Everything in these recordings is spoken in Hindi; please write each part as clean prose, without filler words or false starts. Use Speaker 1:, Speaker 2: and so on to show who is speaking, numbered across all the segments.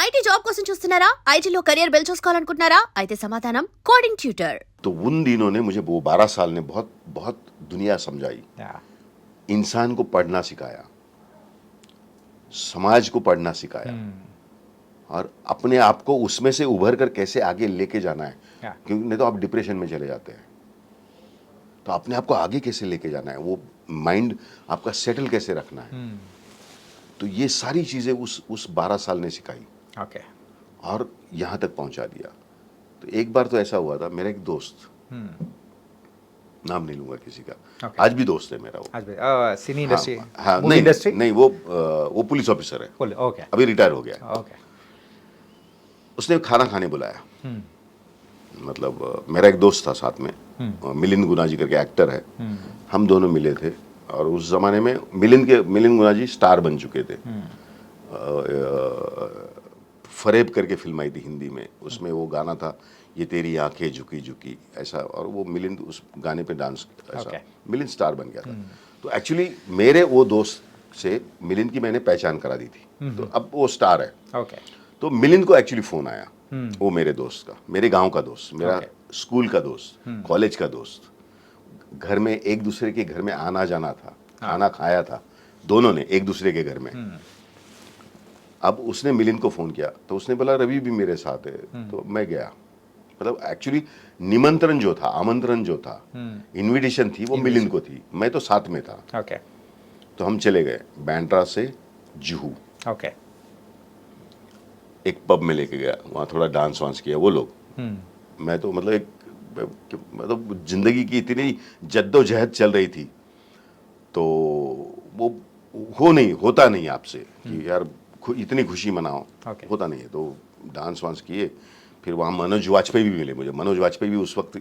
Speaker 1: ఐటీ జాబ్ కోసం చూస్తున్నారా? ఐటీలో కెరియర్ బిల్డ్ చేసుకోవాలనుకుంటున్నారా? అయితే సమాధానం కోడింగ్ ట్యూటర్.
Speaker 2: तो उन दिनों ने मुझे वो 12 साल ने बहुत बहुत दुनिया समझाई, इंसान को पढ़ना सिखाया, समाज को पढ़ना सिखाया और अपने आप को उसमें से उभर कर कैसे आगे लेके जाना है, क्योंकि नहीं तो आप डिप्रेशन में चले जाते हैं। तो अपने आप को आगे कैसे लेके जाना है, वो माइंड आपका सेटल कैसे रखना है, तो ये सारी चीजें उस 12 साल ने सिखाई और यहाँ तक पहुंचा दिया। तो एक बार तो ऐसा हुआ था, मेरा एक दोस्त, नाम नहीं लूंगा किसी का, आज भी दोस्त है मेरा वो,
Speaker 3: सिनी इंडस्ट्री,
Speaker 2: हाँ,
Speaker 3: मूवी इंडस्ट्री,
Speaker 2: नहीं वो पुलिस ऑफिसर है,
Speaker 3: ओके,
Speaker 2: अभी रिटायर हो गया।
Speaker 3: ओके,
Speaker 2: उसने खाना खाने बुलाया, मतलब मेरा एक दोस्त था साथ में, मिलिंद गुनाजी करके एक्टर है, हम दोनों मिले थे। और उस जमाने में मिलिंद गुनाजी स्टार बन चुके थे। फरेब करके फिल्म आई थी हिंदी में, उसमें वो गाना था, ये तेरी आंखें झुकी झुकी, ऐसा, और वो मिलिंद उस गाने पे डांस, ऐसा मिलिंद स्टार बन गया था। तो एक्चुअली मेरे वो दोस्त से मिलिंद की मैंने पहचान करा दी थी, तो अब वो स्टार है। तो मिलिंद को एक्चुअली फोन आया, वो मेरे दोस्त का, मेरे गांव का दोस्त, मेरा स्कूल का दोस्त, कॉलेज का दोस्त, घर में एक दूसरे के घर में आना जाना था, खाना खाया था दोनों ने एक दूसरे के घर में। अब उसने मिलिंद को फोन किया, तो उसने बोला रवि भी मेरे साथ है, तो मैं गया। मतलब एक्चुअली निमंत्रण जो था, आमंत्रण जो था, इनविटेशन थी, वो मिलिंद को थी, मैं तो साथ में था। तो हम चले गए बैंड्रा से जुहू, एक पब में लेके गया, वहाँ थोड़ा डांस वांस किया वो लोग। मैं तो मतलब जिंदगी की इतनी जद्दोजहद चल रही थी, तो वो होता नहीं आपसे कि यार इतनी खुशी मनाओ, होता नहीं है। तो डांस वांस किए, फिर वहाँ मनोज वाजपेयी भी मिले मुझे। मनोज वाजपेयी भी उस वक्त,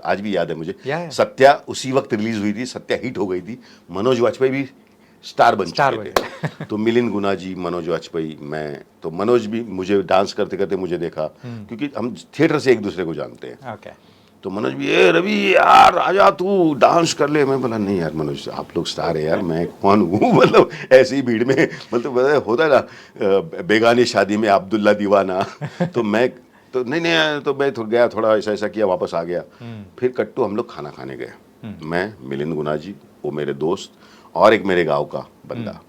Speaker 2: आज भी याद है मुझे, सत्या उसी वक्त रिलीज हुई थी, सत्या हिट हो गई थी, मनोज वाजपेयी भी स्टार बन चुके थे। तो मिलिंद गुनाजी, मनोज वाजपेयी, मैं, तो मनोज भी मुझे डांस करते करते मुझे देखा, क्योंकि हम थिएटर से एक दूसरे को जानते हैं। तो मनोज भी, ए रवि यार आजा तू डांस कर ले। मैं बोला नहीं यार मनोज, आप लोग स्टार है यार, मैं कौन हूँ मतलब ऐसी भीड़ में, मतलब होता है ना बेगानी शादी में अब्दुल्ला दीवाना। तो मैं तो नहीं, तो मैं गया, थोड़ा ऐसा किया, वापस आ गया। फिर कट्टू हम लोग खाना खाने गए, मैं, मिलिंद गुनाजी, वो मेरे दोस्त और एक मेरे गाँव का बंदा,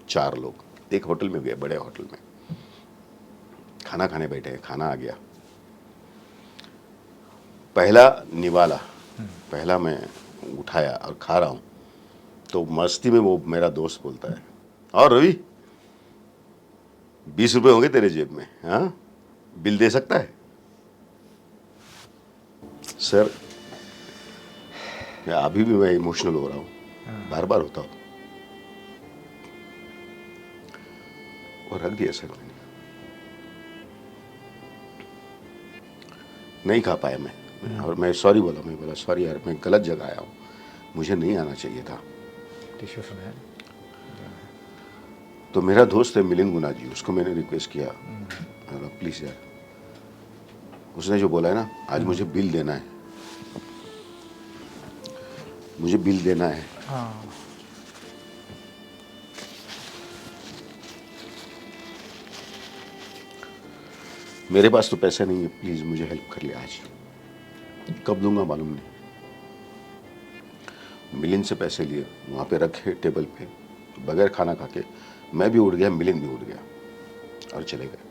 Speaker 2: 4 लोग एक होटल में गए, बड़े होटल में खाना खाने बैठे, खाना आ गया। पहला निवाला, पहला मैं उठाया और खा रहा हूँ, तो मस्ती में वो मेरा दोस्त बोलता है, और रवि 20 रुपए होंगे तेरे जेब में, हाँ बिल दे सकता है? सर अभी भी मैं इमोशनल हो रहा हूँ, बार बार होता हूँ, और रख दिया सर मैंने, नहीं खा पाया मैं। और मैं सॉरी बोला, मैं बोला सॉरी यार, मैं गलत जगह आया हूँ, मुझे नहीं आना चाहिए था। तो मेरा दोस्त है मिलिंद गुनाजी, उसको मैंने रिक्वेस्ट किया, प्लीज़ यार, उसने जो बोला है ना, आज मुझे बिल देना है, मुझे बिल देना है। मेरे पास तो पैसा नहीं है, प्लीज़ मुझे हेल्प कर ले आज। कब दूंगा मालूम नहीं। मिलिंद से पैसे लिए, वहाँ पे रखे टेबल पे, बगैर खाना खा के मैं भी उड़ गया, मिलिंद भी उड़ गया और चले गए।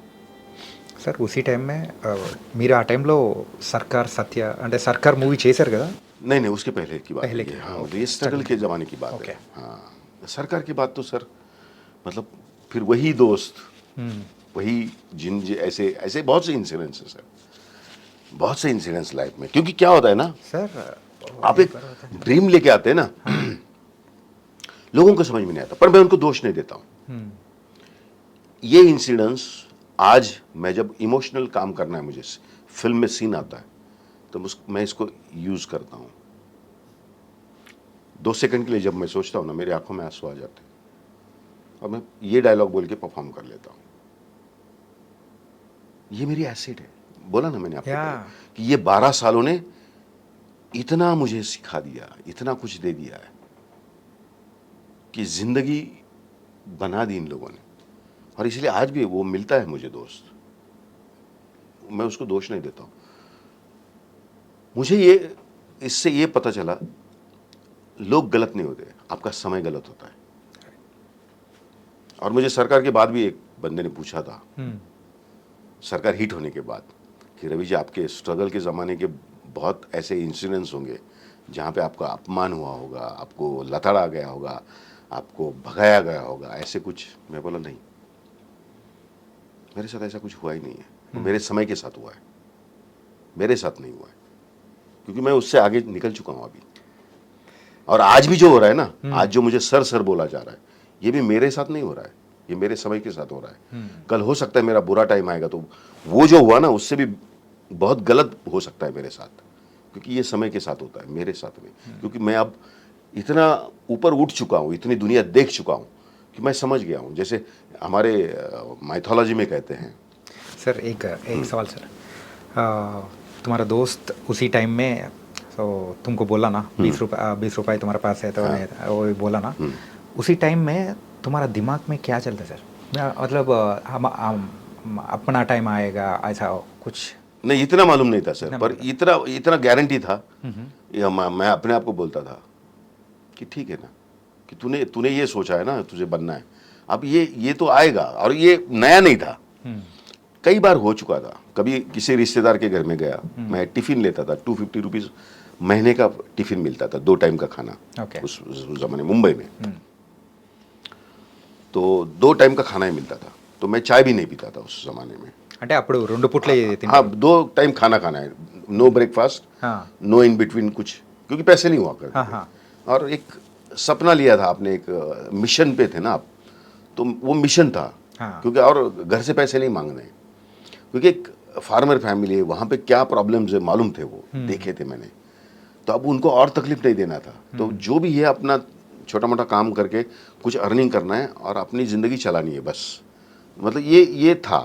Speaker 3: సార్ ఉసి టైం మే మీరు ఆ టైంలో సర్కార్ సత్య అంటే సర్కార్ మూవీ చేశారు కదా?
Speaker 2: नहीं उसके पहले की बात है ये, हाँ, तो ये स्ट्रगल के ज़माने की बात है। हाँ, सरकार की बात तो सर, मतलब फिर वही दोस्त, वही ऐसे बहुत से इंसिडेंट्स हैं सर, बहुत से इंसिडेंट्स लाइफ में। क्योंकि क्या होता है ना
Speaker 3: सर,
Speaker 2: आप एक ड्रीम लेके आते हैं ना, लोगों को समझ में नहीं आता, पर मैं उनको दोष नहीं देता हूँ। ये इंसिडेंट्स आज मैं जब इमोशनल काम करना है, मुझे फिल्म में सीन आता है, तो मैं इसको यूज करता हूँ। 2 सेकंड के लिए जब मैं सोचता हूँ ना, मेरी आंखों में आंसू आ जाते हैं और मैं ये डायलॉग बोल के परफॉर्म कर लेता हूँ। ये मेरी एसिड है, बोला ना मैंने आपको कि ये 12 सालों ने इतना मुझे सिखा दिया, इतना कुछ दे दिया है कि जिंदगी बना दी इन लोगों ने। और इसलिए आज भी वो मिलता है मुझे दोस्त, मैं उसको दोष नहीं देता हूँ। मुझे ये इससे ये पता चला लोग गलत नहीं होते, आपका समय गलत होता है। और मुझे सरकार के बाद भी एक बंदे ने पूछा था, सरकार हिट होने के बाद, कि रवि जी आपके स्ट्रगल के ज़माने के बहुत ऐसे इंसिडेंट्स होंगे जहाँ पे आपका अपमान हुआ होगा, आपको लताड़ा गया होगा, आपको भगाया गया होगा, ऐसे कुछ? मैं बोला नहीं, मेरे साथ ऐसा कुछ हुआ ही नहीं है। वो मेरे समय के साथ हुआ है, मेरे साथ नहीं हुआ है, क्योंकि मैं उससे आगे निकल चुका हूँ अभी। और आज भी जो हो रहा है ना, आज जो मुझे सर सर बोला जा रहा है, ये भी मेरे साथ नहीं हो रहा है, ये मेरे समय के साथ हो रहा है। कल हो सकता है मेरा बुरा टाइम आएगा तो वो जो हुआ ना उससे भी बहुत गलत हो सकता है मेरे साथ, क्योंकि ये समय के साथ होता है, मेरे साथ नहीं। क्योंकि मैं अब इतना ऊपर उठ चुका हूँ, इतनी दुनिया देख चुका हूँ कि मैं समझ गया हूँ। जैसे हमारे माइथोलॉजी में कहते हैं।
Speaker 3: सर एक सवाल सर, तुम्हारा दोस्त उसी टाइम में तो तुमको बोला ना 20 रुपए तुम्हारे पास है तो वो बोला ना, उसी टाइम में तुम्हारा दिमाग में क्या चलता है सर? मतलब हम अपना टाइम आएगा ऐसा कुछ?
Speaker 2: नहीं, इतना मालूम नहीं था सर, पर इतना गारंटी था। मैं अपने आप को बोलता था कि ठीक है ना, कि तूने ये सोचा है ना, तुझे बनना है, अब ये तो आएगा। और ये नया नहीं था, कई बार हो चुका था। कभी किसी रिश्तेदार के घर में गया, मैं टिफिन लेता था, 250 रुपीज़ महीने का टिफिन मिलता था, 2 टाइम का खाना। उस जमाने मुंबई में तो 2 टाइम का खाना ही मिलता था, तो मैं चाय भी नहीं पीता था उस जमाने में।
Speaker 3: అంటే అప్పుడు 2 పూట్లే
Speaker 2: हाँ, 2 टाइम खाना खाना है, no breakfast, no in between कुछ, क्योंकि पैसे नहीं हुआ करते थे। और एक सपना लिया था आपने, एक मिशन पे थे ना आप, तो वो मिशन था। क्योंकि और घर से पैसे नहीं मांगने, क्योंकि एक फार्मर फैमिली है, वहाँ पे क्या प्रॉब्लम्स है मालूम थे, वो देखे थे मैंने। तो अब उनको और तकलीफ नहीं देना था, तो जो भी है अपना छोटा मोटा काम करके कुछ अर्निंग करना है और अपनी ज़िंदगी चलानी है बस। मतलब ये था।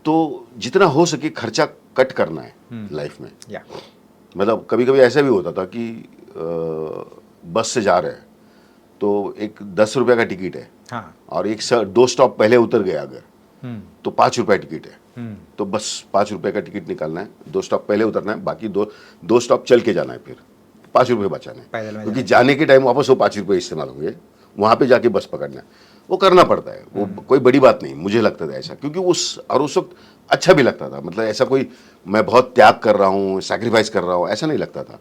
Speaker 2: तो जितना हो सके खर्चा कट करना है लाइफ में। मतलब कभी कभी ऐसा भी होता था कि बस से जा रहे हैं तो एक 10 रुपये का टिकट है, और 2 स्टॉप पहले उतर गया अगर, तो 5 रुपये टिकट है, तो बस 5 रुपये का टिकट निकालना है, 2 स्टॉप पहले उतरना है, बाकी दो स्टॉप चल के जाना है, फिर 5 रुपये बचाने हैं, क्योंकि जाने के टाइम वापस वो 5 रुपये इस्तेमाल होंगे, वहाँ पे जाके बस पकड़ना है। वो करना पड़ता है, वो कोई बड़ी बात नहीं, मुझे लगता था ऐसा, क्योंकि उस वक्त अच्छा भी लगता था। मतलब ऐसा कोई मैं बहुत त्याग कर रहा हूँ, सैक्रिफाइस कर रहा हूँ, ऐसा नहीं लगता था।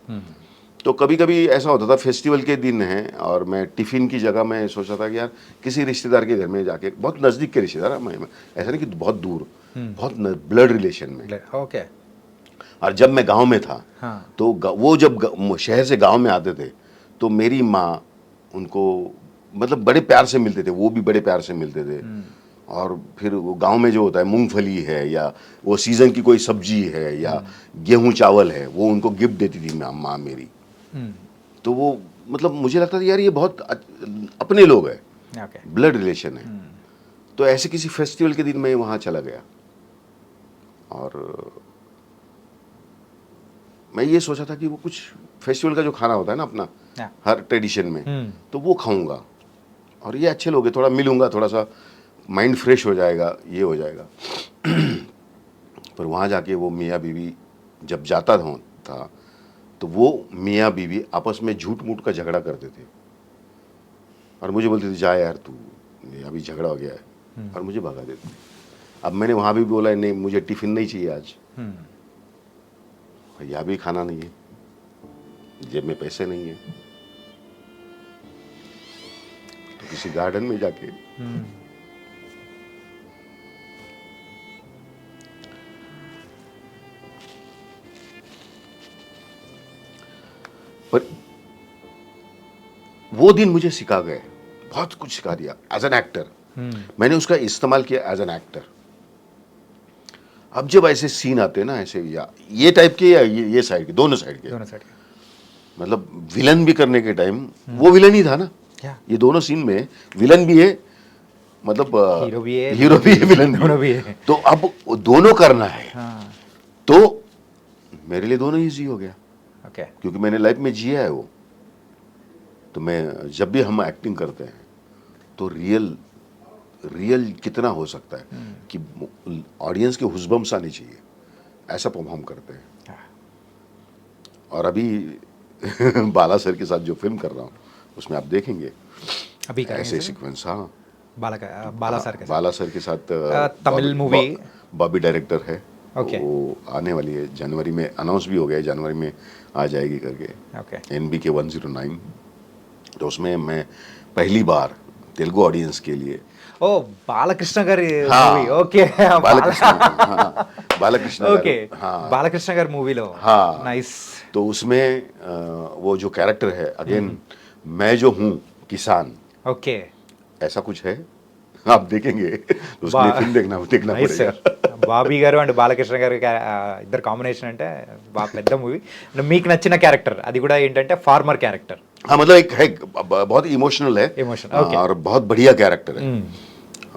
Speaker 2: तो कभी कभी ऐसा होता था, फेस्टिवल के दिन है और मैं टिफ़िन की जगह मैं सोचा था कि यार किसी रिश्तेदार के घर में जाके, बहुत नज़दीक के रिश्तेदार, मैं ऐसा नहीं कि बहुत दूर, बहुत ब्लड रिलेशन में।
Speaker 3: ओके।
Speaker 2: और जब मैं गांव में था, तो वो जब शहर से गांव में आते थे तो मेरी माँ उनको मतलब बड़े प्यार से मिलते थे, वो भी बड़े प्यार से मिलते थे। और फिर वो गांव में जो होता है, मूंगफली है या वो सीज़न की कोई सब्जी है या गेहूं चावल है, वो उनको गिफ्ट देती थी माँ मेरी। तो वो मतलब मुझे लगता था यार ये बहुत अपने लोग हैं, ब्लड रिलेशन है। तो ऐसे किसी फेस्टिवल के दिन मैं वहाँ चला गया और मैं ये सोचा था कि वो कुछ फेस्टिवल का जो खाना होता है ना अपना, हर ट्रेडिशन में, तो वो खाऊंगा और ये अच्छे लोग हैं, थोड़ा मिलूंगा, थोड़ा सा माइंड फ्रेश हो जाएगा, ये हो जाएगा। पर वहाँ जाके वो मियाँ बीवी जब जाता था तो वो मियाँ बीवी आपस में झूठ मूठ का झगड़ा करते थे और मुझे बोलते थे जा यार तू, अभी झगड़ा हो गया है, और मुझे भगा देते थे। अब मैंने वहाँ भी बोला नहीं, मुझे टिफ़िन नहीं चाहिए आज, यहाँ भी खाना नहीं है, जेब में पैसे नहीं है, तो किसी गार्डन में जाके पर वो दिन मुझे सिखा गए, बहुत कुछ सिखा दिया एज एन एक्टर। मैंने उसका इस्तेमाल किया एज एन एक्टर। अब जब ऐसे सीन आते हैं ना, ऐसे या ये टाइप के या ये साइड के, दोनों साइड के, मतलब विलन भी करने के टाइम वो विलन ही था ना, ये दोनों सीन में विलन भी है, मतलब हीरो भी है विलन भी है। तो अब दोनों करना है, तो मेरे लिए दोनों ईजी हो गया, क्योंकि मैंने लाइफ में जिया है वो। तो मैं जब भी हम एक्टिंग करते हैं तो रियल रियल कितना हो सकता है कि ऑडियंस के हुस्बम्स आनी चाहिए, ऐसा परफॉर्म करते हैं। और अभी बाला सर के साथ जो फिल्म कर रहा हूँ उसमें आप देखेंगे
Speaker 3: अभी करेंगे
Speaker 2: ऐसे
Speaker 3: सर?
Speaker 2: सीक्वेंस। हाँ,
Speaker 3: बाला सर के साथ
Speaker 2: बाला सर के साथ
Speaker 3: तमिल मूवी
Speaker 2: बॉबी डायरेक्टर है।
Speaker 3: ओके।
Speaker 2: वो आने वाली है जनवरी में, अनाउंस भी हो गया है, जनवरी में आ जाएगी करके,
Speaker 3: ओके
Speaker 2: NBK 109। तो उसमें मैं पहली बार तेलुगु ऑडियंस के लिए
Speaker 3: ఓ బాలకృష్ణ గారి
Speaker 2: हाँ,
Speaker 3: మూవీ ఓకే
Speaker 2: बालकृष्ण, हाँ, बालकृष्ण
Speaker 3: ఓకే
Speaker 2: गारू, हाँ
Speaker 3: బాలకృష్ణ గారి మూవీలో
Speaker 2: हाँ।
Speaker 3: నైస్
Speaker 2: तो उसमें वो जो कैरेक्टर है अगेन, मैं जो हूँ किसान,
Speaker 3: ఓకే
Speaker 2: ऐसा कुछ है। आप देखेंगे तो उसके लिए फिल्म देखना
Speaker 3: నైస్
Speaker 2: पड़ेगा।
Speaker 3: సార్ బాబీ గారు అండ్ బాలకృష్ణ గారు ఇద్దరు కాంబినేషన్ అంటే బాగా పెద్ద మూవీ. మీకు నచ్చిన క్యారెక్టర్ అది కూడా ఏంటంటే ఫార్మర్ క్యారెక్టర్.
Speaker 2: हाँ, मतलब एक है बहुत इमोशनल है,
Speaker 3: Emotional, okay.
Speaker 2: और बहुत बढ़िया कैरेक्टर है,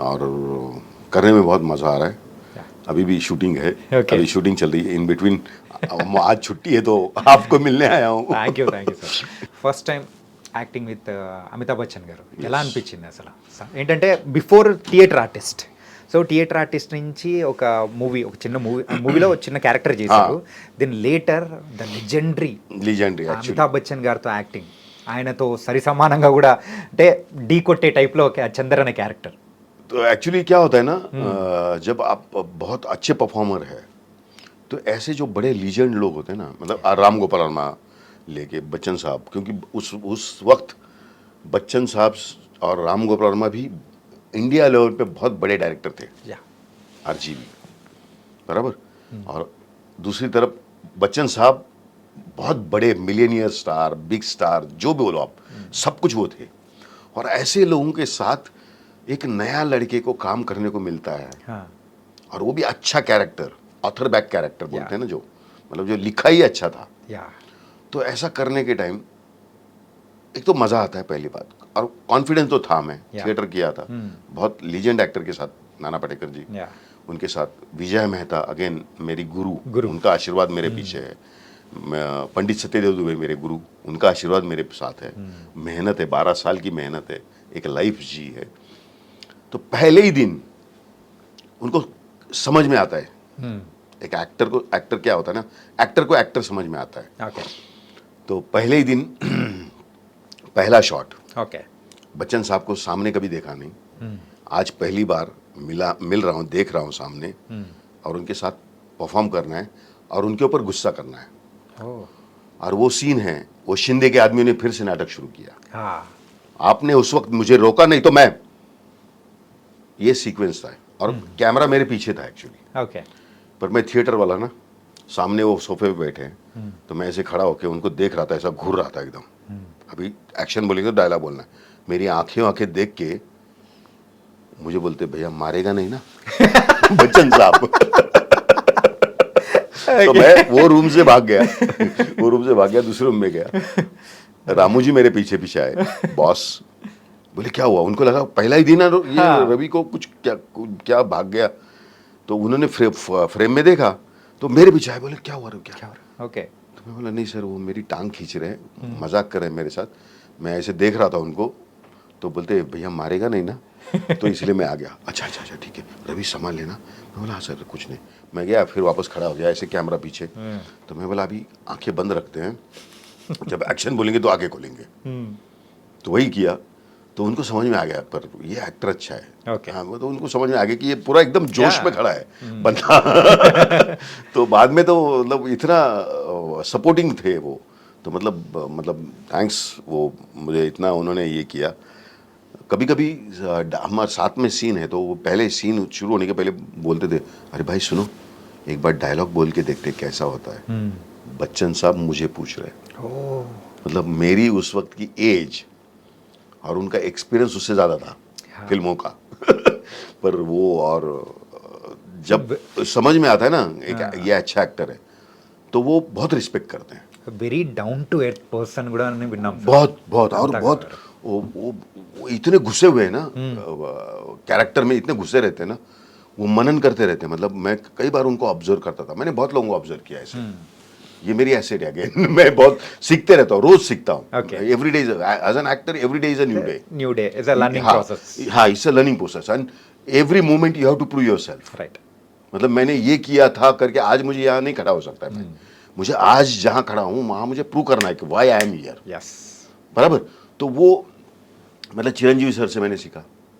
Speaker 2: और करने में बहुत मजा आ रहा है। अभी भी शूटिंग है,
Speaker 3: Okay.
Speaker 2: अभी शूटिंग चल रही है इन बिटवीन। आज छुट्टी है तो आपको मिलने आया हूँ।
Speaker 3: Thank you sir. First time acting with Amitabh Bachchan గారు ఎలా అనిపించింది అసలు? ఏంటంటే before theatre artist, so theatre artist నుంచి ఒక చిన్న మూవీలో చిన్న క్యారెక్టర్ చేశారు. Then later the legendary
Speaker 2: legendary actually.
Speaker 3: Amitabh Bachchan గారితో యాక్టింగ్, ఆయనతో సరి సమానంగా కూడా అంటే ఢీ కొట్టే టైప్లో చందర్ అనే క్యారెక్టర్.
Speaker 2: तो एक्चुअली क्या होता है ना, जब आप बहुत अच्छे परफॉर्मर है तो ऐसे जो बड़े लीजेंड लोग होते हैं ना, मतलब राम गोपाल वर्मा लेके बच्चन साहब, क्योंकि उस वक्त बच्चन साहब और राम गोपाल वर्मा भी इंडिया लेवल पे बहुत बड़े डायरेक्टर थे,
Speaker 3: యా
Speaker 2: RGB बराबर। और दूसरी तरफ बच्चन साहब बहुत बड़े मिलियनियर स्टार, बिग स्टार, जो भी बोलो आप, सब कुछ वो थे। और ऐसे लोगों के साथ एक नया लड़के को काम करने को मिलता है, और वो भी अच्छा कैरेक्टर, ऑथर बैक कैरेक्टर बोलते हैं ना, जो मतलब जो लिखा ही अच्छा था।
Speaker 3: యా
Speaker 2: तो ऐसा करने के टाइम एक तो मज़ा आता है पहली बात, और कॉन्फिडेंस तो था। मैं
Speaker 3: Yeah.
Speaker 2: थिएटर किया था बहुत लीजेंड एक्टर के साथ, नाना पाटेकर जी,
Speaker 3: యా
Speaker 2: उनके साथ विजय मेहता, अगेन मेरी गुरु,
Speaker 3: गुरु।
Speaker 2: उनका आशीर्वाद मेरे पीछे है। पंडित सत्यदेव दुबे मेरे गुरु, उनका आशीर्वाद मेरे साथ है। मेहनत है, 12 साल की मेहनत है, एक लाइफ जी है। तो पहले ही दिन उनको समझ में आता है, एक एक्टर क्या होता है ना, एक्टर को एक्टर समझ में आता है।
Speaker 3: ఓకే
Speaker 2: तो पहले ही दिन पहला शॉट,
Speaker 3: ఓకే
Speaker 2: बच्चन साहब को सामने कभी देखा नहीं, आज पहली बार मिल रहा हूँ, देख रहा हूँ सामने, और उनके साथ परफॉर्म करना है और उनके ऊपर गुस्सा करना है।
Speaker 3: ఓ
Speaker 2: और वो सीन है, वो शिंदे के आदमियों ने फिर से नाटक शुरू किया।
Speaker 3: హా
Speaker 2: आपने उस वक्त मुझे रोका नहीं तो मैं, ये सीक्वेंस था, और कैमरा मेरे पीछे था एक्चुअली,
Speaker 3: ఓకే
Speaker 2: पर मैं थिएटर वाला ना, सामने वो सोफे पे बैठे हैं, तो मैं ऐसे खड़ा होकर उनको देख रहा था, ऐसा घूर रहा था एकदम। अभी एक्शन बोलेंगे तो डायलॉग बोलना है, मेरी आंखें देख के मुझे बोलते भैया मारेगा नहीं ना बच्चन साहब। तो मैं वो रूम से भाग गया, दूसरे रूम में गया। रामू जी मेरे पीछे पीछे आए, बॉस बोले क्या हुआ, उनको लगा पहला ही दिन है ये रवि को कुछ क्या भाग गया। तो उन्होंने फ्रेम में देखा तो मेरे पीछे आए, बोले क्या हुआ रे, क्या हो रहा है?
Speaker 3: ఓకే
Speaker 2: तो मैं बोला नहीं सर, वो मेरी टांग खींच रहे हैं, मजाक कर रहे हैं मेरे साथ, मैं ऐसे देख रहा था उनको। तो बोलते भैया मारेगा नहीं ना, तो इसलिए मैं आ गया। अच्छा ठीक है रवि संभाल लेना। मैं बोला हाँ सर कुछ नहीं। मैं गया, फिर वापस खड़ा हो गया, ऐसे कैमरा पीछे। तो मैं बोला अभी आंखें बंद रखते हैं, जब एक्शन बोलेंगे तो आगे खोलेंगे। तो वही किया, तो उनको समझ में आ गया, पर ये एक्टर अच्छा है।
Speaker 3: Okay.
Speaker 2: हाँ, तो उनको समझ में आ गया कि ये पूरा एकदम जोश
Speaker 3: Yeah.
Speaker 2: में खड़ा है बंदा। तो बाद में तो मतलब इतना सपोर्टिंग थे वो, तो मतलब थैंक्स, वो मुझे इतना उन्होंने ये किया। कभी कभी हमारे साथ में सीन है तो वो पहले सीन शुरू होने के पहले बोलते थे अरे भाई सुनो एक बार डायलॉग बोल के देखते कैसा होता है। बच्चन साहब मुझे पूछ रहे,
Speaker 3: ఓ
Speaker 2: मतलब मेरी उस वक्त की एज और उनका एक्सपीरियंस उससे ज़्यादा था फिल्मों का। पर वो, और जब समझ में आता है ना एक ये अच्छा एक्टर है तो वो बहुत रिस्पेक्ट करते हैं,
Speaker 3: very down to earth person కూడా అని విన్నాం సార్.
Speaker 2: बहुत और बहुत वो इतने घुसे हुए हैं ना कैरेक्टर में, इतने घुसे रहते हैं ना, वो मनन करते रहते हैं। मतलब मैं कई बार उनको ऑब्जर्व करता था, मैंने बहुत लोगों को ऑब्जर्व किया ऐसे। ये मेरी एसेट है अगेन मैं बहुत सीखते रहता हूँ, रोज सीखता हूँ।
Speaker 3: Okay.
Speaker 2: Every day as an actor, every day is a new day.
Speaker 3: New day is a learning process,
Speaker 2: हाँ, it's a learning process and every moment you have to prove yourself.
Speaker 3: Right.
Speaker 2: मतलब मैंने ये किया था करके आज मुझे यहाँ नहीं खड़ा हो सकता है। मुझे आज जहाँ खड़ा हूँ वहाँ मुझे प्रूव करना है कि why I am here.
Speaker 3: Yes.
Speaker 2: बराबर। तो वो मतलब चिरंजीवी सर से मैंने सीखा।